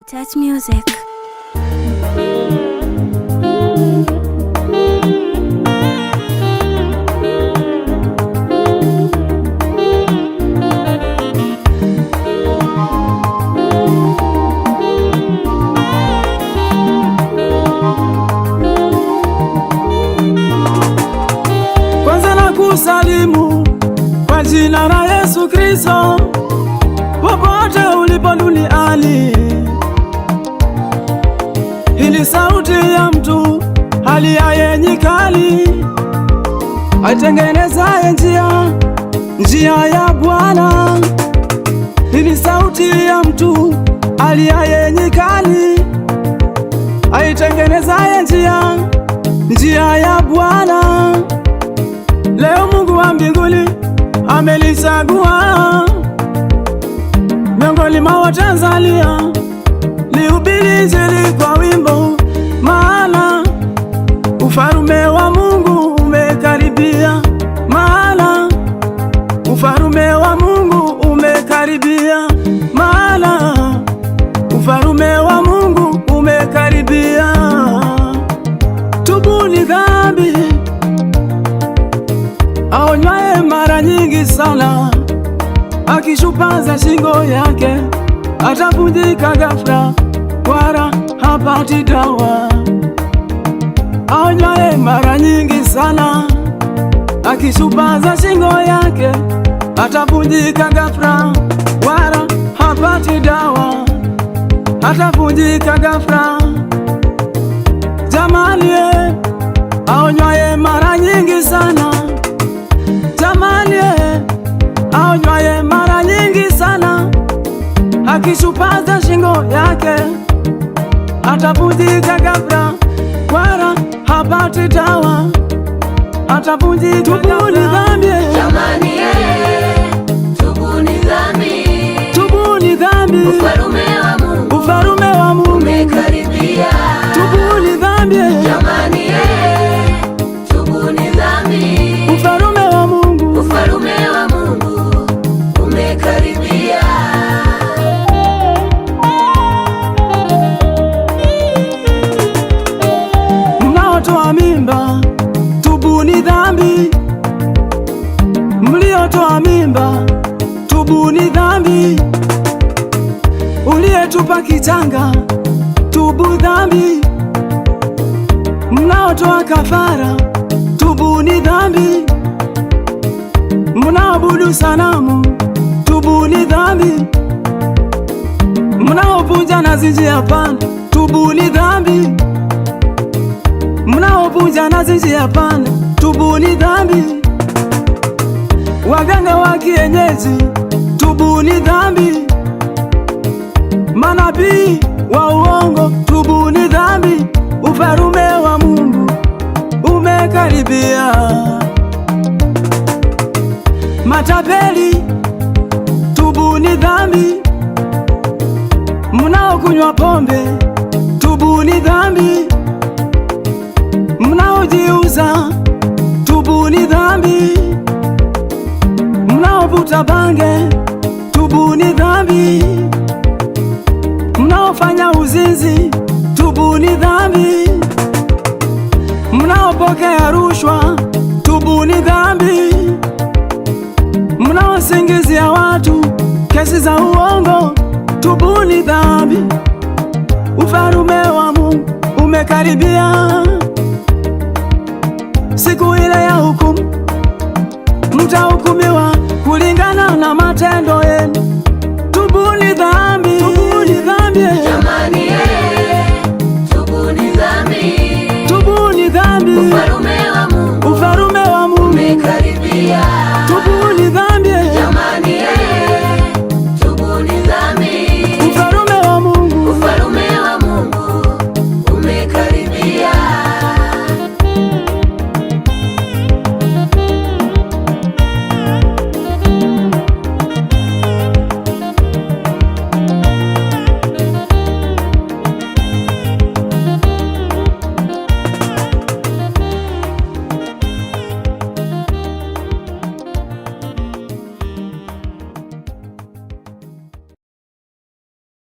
Touch Music. Kwanza na kusalimu kwa jina la Yesu Kristo, popote ulipo duniani. Hili sauti ya mtu aliaye nyikani, aitengenezaye njia ya Bwana. Hili sauti ya mtu aliaye nyikani, aitengenezaye njia ya Bwana. Leo Mungu wa mbinguni amelichagua miongoni mwa Watanzania lihubiri Injili kwa wimbo, maana ufalume wa Mungu umekaribia, maana ufalume wa Mungu umekaribia, maana ufalume wa Mungu umekaribia. Tubuni dhambi, aonywaye mara nyingi sana, akishupaza shingo yake atavunjika ghafla, wala hapati dawa. Aonywaye mara nyingi sana, akishupaza shingo yake atavunjika ghafla, wala hapati dawa, atavunjika ghafla. Jamani, aonywaye mara nyingi sana, jamani, aonywaye mara nyingi sana, akishupaza shingo yake atavunjika ghafla, wala hapati dawa, atavunjika ghafla. Tubuni dhambi, jamani, tubuni dhambi, tubuni dhambi, ufalume wa Mungu umekaribia. Tubuni dhambi, jamani, tubuni dhambi, ufalume wa Mungu umekaribia. Mnaotoa mimba, tubuni dhambi. Mliotoa mimba, tubuni dhambi. Uliyetupa kichanga, tubu dhambi. Mnaotoa kafara, tubuni dhambi. Mnaoabudu sanamu, tubuni dhambi. Mnaovunja nazi njia panda, tubuni dhambi. Mnaovunja nazi njia panda, tubuni dhambi. Waganga wa kienyeji, tubuni dhambi. Manabii wa uongo, tubuni dhambi. Ufalume wa Mungu umekaribia. Matapeli, tubuni dhambi. Mnaokunywa pombe, tubuni dhambi. Mnaojiuza, tubuni dhambi. Mnaovuta bange, tubuni dhambi. Mnaofanya uzinzi, tubuni dhambi. Mnaopokea rushwa, tubuni dhambi. Mnaosingizia watu kesi za uongo, tubuni dhambi. Ufalume wa Mungu umekaribia. Siku ile ya hukumu, mtahukumiwa kulingana na matendo yenu. Tubuni dhambi.